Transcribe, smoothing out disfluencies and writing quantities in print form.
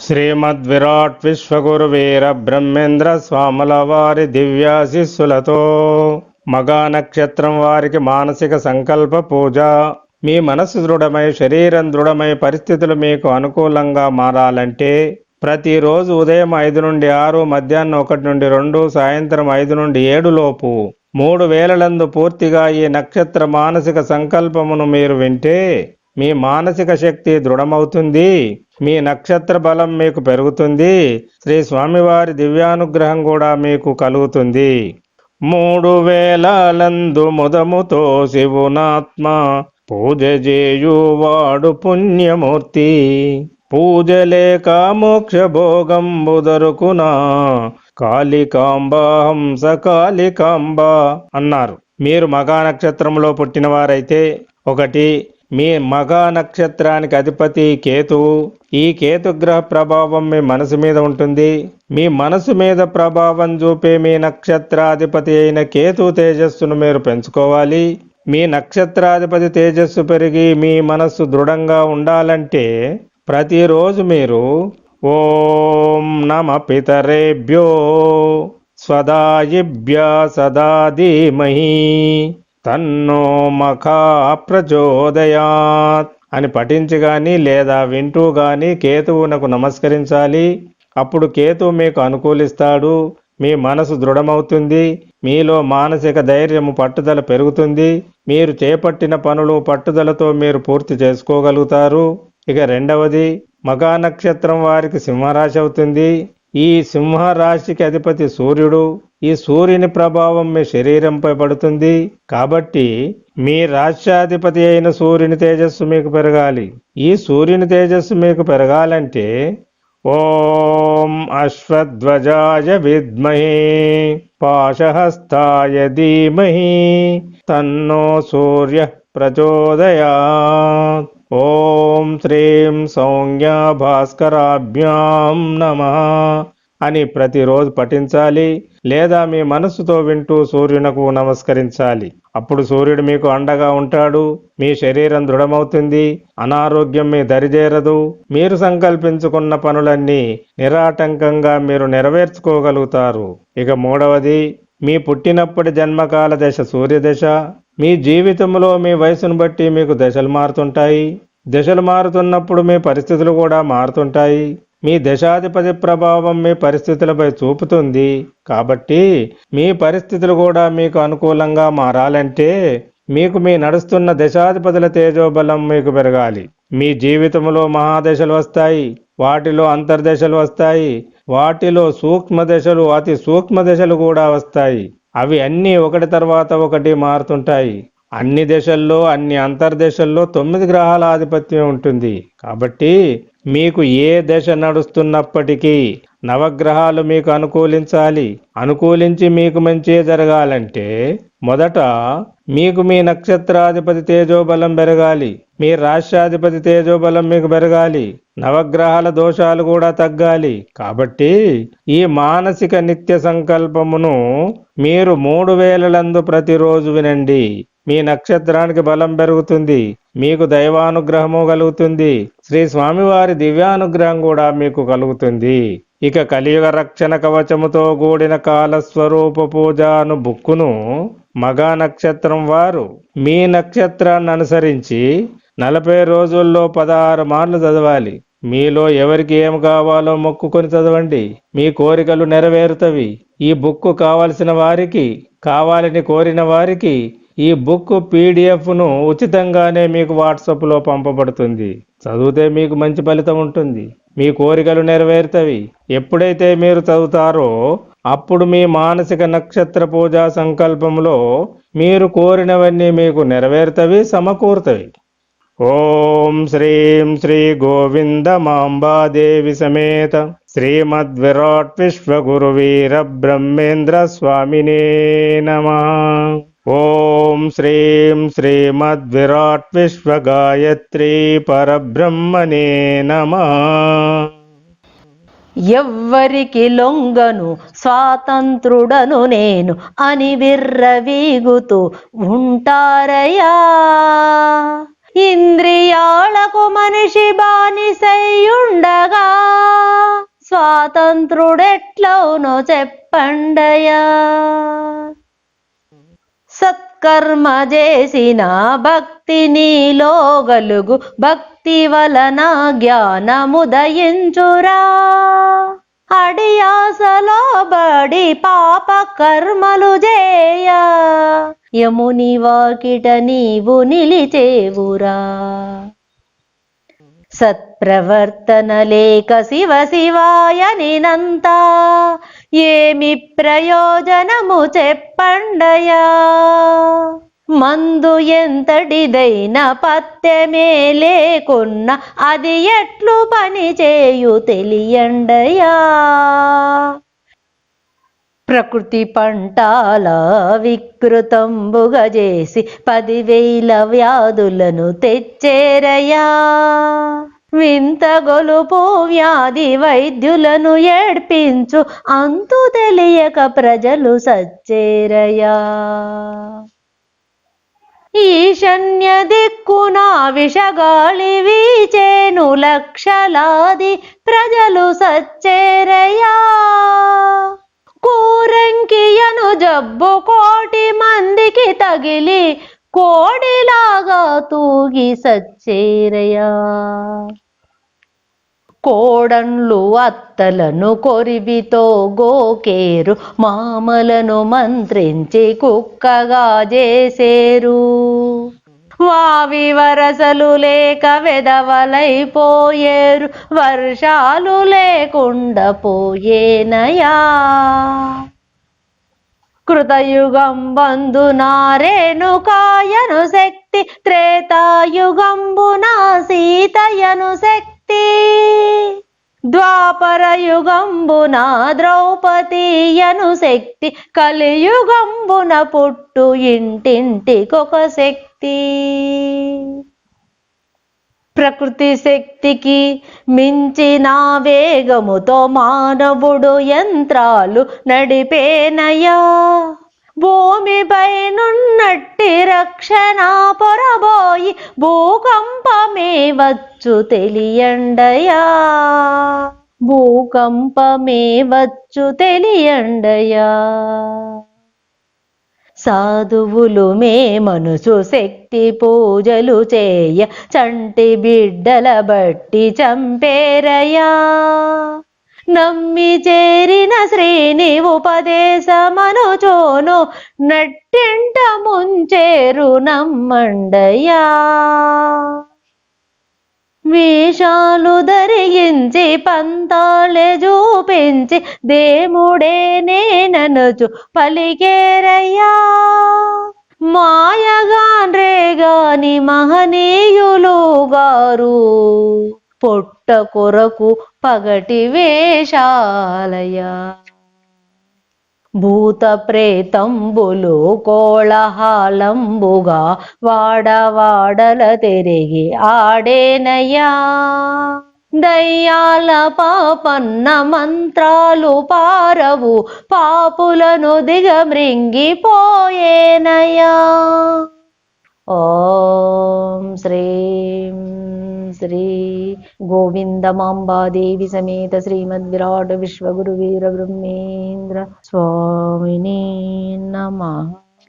శ్రీమద్విరాట్ విశ్వగురువీర బ్రహ్మేంద్ర స్వాముల వారి దివ్యాశిస్సులతో మగా నక్షత్రం వారికి మానసిక సంకల్ప పూజ. మీ మనసు దృఢమై శరీరం దృఢమై పరిస్థితులు మీకు అనుకూలంగా మారాలంటే ప్రతిరోజు ఉదయం 5 నుండి 6, మధ్యాహ్నం 1 నుండి 2, సాయంత్రం 5 నుండి 7 లోపు 3 వేళలందు పూర్తిగా ఈ నక్షత్ర మానసిక సంకల్పమును మీరు వింటే మీ మానసిక శక్తి దృఢమవుతుంది, మీ నక్షత్ర బలం మీకు పెరుగుతుంది, శ్రీ స్వామివారి దివ్యానుగ్రహం కూడా మీకు కలుగుతుంది. 3 వేళలందు ముదముతో శివునాత్మ పూజ చేయువాడు పుణ్యమూర్తి, పూజ లేక మోక్ష భోగంబు దొరుకునా కాళికాంబ హంస కాళికాంబ అన్నారు. మీరు మగా నక్షత్రంలో పుట్టినవారైతే 1. మీ మగా నక్షత్రానికి అధిపతి కేతువు. ఈ కేతుగ్రహ ప్రభావం మీ మనసు మీద ఉంటుంది. మీ మనసు మీద ప్రభావం చూపే మీ నక్షత్రాధిపతి అయిన కేతు తేజస్సును మీరు పెంచుకోవాలి. మీ నక్షత్రాధిపతి తేజస్సు పెరిగి మీ మనస్సు దృఢంగా ఉండాలంటే ప్రతిరోజు మీరు ఓం నమ పితరేభ్యో స్వదాయిభ్య సదా ధీమహి తన్నో మఖా ప్రచోదయాత్ అని పఠించి గాని లేదా వింటూ గాని కేతువునకు నమస్కరించాలి. అప్పుడు కేతువు మీకు అనుకూలిస్తాడు, మీ మనసు దృఢమవుతుంది, మీలో మానసిక ధైర్యము పట్టుదల పెరుగుతుంది, మీరు చేపట్టిన పనులు పట్టుదలతో మీరు పూర్తి చేసుకోగలుగుతారు. ఇక 2వది, మగా నక్షత్రం వారికి సింహరాశి అవుతుంది. ఈ సింహరాశికి అధిపతి సూర్యుడు. ఈ సూర్యుని ప్రభావం మీ శరీరంపై పడుతుంది. కాబట్టి మీ రాష్ట్రాధిపతి అయిన సూర్యుని తేజస్సు మీకు పెరగాలి. ఈ సూర్యుని తేజస్సు మీకు పెరగాలంటే ఓం అశ్వధ్వజాయ విద్మహే పాశహస్తాయ ధీమహి తన్నో సూర్య ప్రచోదయాత్. ఓం శ్రీం సౌమ్య భాస్కరాభ్యాం నమః అని ప్రతిరోజు పఠించాలి, లేదా మీ మనస్సుతో వింటూ సూర్యునకు నమస్కరించాలి. అప్పుడు సూర్యుడు మీకు అండగా ఉంటాడు, మీ శరీరం దృఢమవుతుంది, అనారోగ్యం మీ దరిచేరదు, మీరు సంకల్పించుకున్న పనులన్నీ నిరాటంకంగా మీరు నెరవేర్చుకోగలుగుతారు. ఇక 3వది, మీ పుట్టినప్పటి జన్మకాల దశ సూర్యదశ. మీ జీవితంలో మీ వయసును బట్టి మీకు దశలు మారుతుంటాయి. దశలు మారుతున్నప్పుడు మీ పరిస్థితులు కూడా మారుతుంటాయి. మీ దశాధిపతి ప్రభావం మీ పరిస్థితులపై చూపుతుంది. కాబట్టి మీ పరిస్థితులు కూడా మీకు అనుకూలంగా మారాలంటే మీకు మీ నడుస్తున్న దశాధిపతుల తేజోబలం మీకు పెరగాలి. మీ జీవితంలో మహాదశలు వస్తాయి, వాటిలో అంతర్దశలు వస్తాయి, వాటిలో సూక్ష్మ దశలు, అతి సూక్ష్మ దశలు కూడా వస్తాయి. అవి అన్నీ ఒకటి తర్వాత ఒకటి మారుతుంటాయి. అన్ని దశల్లో అన్ని అంతర్దశల్లో 9 గ్రహాల ఆధిపత్యం ఉంటుంది. కాబట్టి మీకు ఏ దశ నడుస్తున్నప్పటికీ నవగ్రహాలు మీకు అనుకూలించాలి. అనుకూలించి మీకు మంచి జరగాలంటే మొదట మీకు మీ నక్షత్రాధిపతి తేజోబలం పెరగాలి, మీ రాష్ట్రాధిపతి తేజోబలం మీకు పెరగాలి, నవగ్రహాల దోషాలు కూడా తగ్గాలి. కాబట్టి ఈ మానసిక నిత్య సంకల్పమును మీరు 3 వేళలందు ప్రతిరోజు వినండి. మీ నక్షత్రానికి బలం పెరుగుతుంది, మీకు దైవానుగ్రహము కలుగుతుంది, శ్రీ స్వామివారి దివ్యానుగ్రహం కూడా మీకు కలుగుతుంది. ఇక కలియుగ రక్షణ కవచముతో కూడిన కాలస్వరూప పూజను బుక్కును మగా నక్షత్రం వారు మీ నక్షత్రాన్ని అనుసరించి 40 రోజుల్లో 16 మార్లు చదవాలి. మీలో ఎవరికి ఏం కావాలో మొక్కుకొని చదవండి, మీ కోరికలు నెరవేరుతవి. ఈ బుక్కు కావలసిన వారికి, కావాలని కోరిన వారికి ఈ బుక్ పీడిఎఫ్ను ఉచితంగానే మీకు వాట్సాప్లో పంపబడుతుంది. చదివితే మీకు మంచి ఫలితం ఉంటుంది, మీ కోరికలు నెరవేరుతవి. ఎప్పుడైతే మీరు చదువుతారో అప్పుడు మీ మానసిక నక్షత్ర పూజా సంకల్పంలో మీరు కోరినవన్నీ మీకు నెరవేరుతవి, సమకూరుతవి. ఓం శ్రీం శ్రీ గోవింద మాంబాదేవి సమేత శ్రీమద్విరాట్ విశ్వగురువీర బ్రహ్మేంద్ర స్వామినే నమః. ఓం శ్రీం శ్రీమద్విరాట్ విశ్వగాయత్రీ పరబ్రహ్మణే నమః. ఎవ్వరికి లొంగను స్వాతంత్రుడను నేను అని విర్రవీగుతూ ఉంటారయ్యా. ఇంద్రియాలకు మనిషి బానిసై ఉండగా స్వాతంత్రుడెట్లవునో చెప్పండయా. సత్కర్మ చేసిన భక్తి నీలో గలుగు, భక్తి వలన జ్ఞానముదయించురా. అడియాసలో బడి పాప కర్మలు చేయ, యముని వాకిట నీవు నిలిచేవురా. సత్ప్రవర్తన లేక శివ శివాయనినంత, ఏమి ప్రయోజనము చెప్పండయా. మందు ఎంతటిదైన పత్యమే లేకున్న, అది ఎట్లు పని చేయు తెలియండయా. ప్రకృతి పంటాల వికృతంబుగా చేసి 10,000 వ్యాధులను తెచ్చేరయా. వింత గొలుపు వ్యాధి వైద్యులను ఏడ్పించు, అంతు తెలియక ప్రజలు సచ్చేరయా. ఈశాన్య దిక్కున విషగాళి వీచేను, లక్షలాది ప్రజలు సచ్చేరయా. కూరంకియను జబ్బు 1,000,000 మందికి తగిలి, కోడిలాగా తూగి సచ్చేరయా. కోడన్లు అత్తలను కొరివితో గోకేరు, మామలను మంత్రించి కుక్కగా చేసేరు. వావి వరసలు లేక వెదవలైపోయేరు, వర్షాలు లేకుండా పోయేనయా. కృతయుగం బంధున రేణుకాయను శక్తి, త్రేతాయుగంబున సీతయను శక్తి, ద్వాపర యుగంబున ద్రౌపదీయను శక్తి, కలియుగంబున పుట్టు ఇంటింటికొక శక్తి. ప్రకృతి శక్తికి మించిన వేగముతో మానవుడు యంత్రాలు నడిపేనయా. భూమిపై నున్నట్టి రక్షణ పొరబోయి, భూకంపమే వచ్చు తెలియండయా. భూకంపమే వచ్చు తెలియండయా. సాధువులు మే మనసు శక్తి పూజలు చేయ, చంటి బిడ్డల బట్టి చంపేరయా. నమ్మి చేరిన శ్రీని ఉపదేశమనుచోను, నట్టింట ముంచేరు నమ్మండయా. వేషాలు ధరించి పంతాలే చూపించి, దేవుడే నేననుచు పలికేరయ్యా. మాయగాన్రే గాని మహనీయులు గారు, పొట్ట కొరకు పగటి వేషాలయా. భూత ప్రేతంబులు కోళహాలంబుగా వాడవాడల తిరిగి ఆడేనయ్యా. దయ్యాల పాపన్న మంత్రాలు పారవు, పాపులను దిగమృంగిపోయేనయ్యా. ఓం శ్రీం శ్రీ గోవిందమాంబాదేవి సమేత శ్రీమద్విరాట్ విశ్వగురు వీర బ్రహ్మేంద్ర స్వామిని నమః.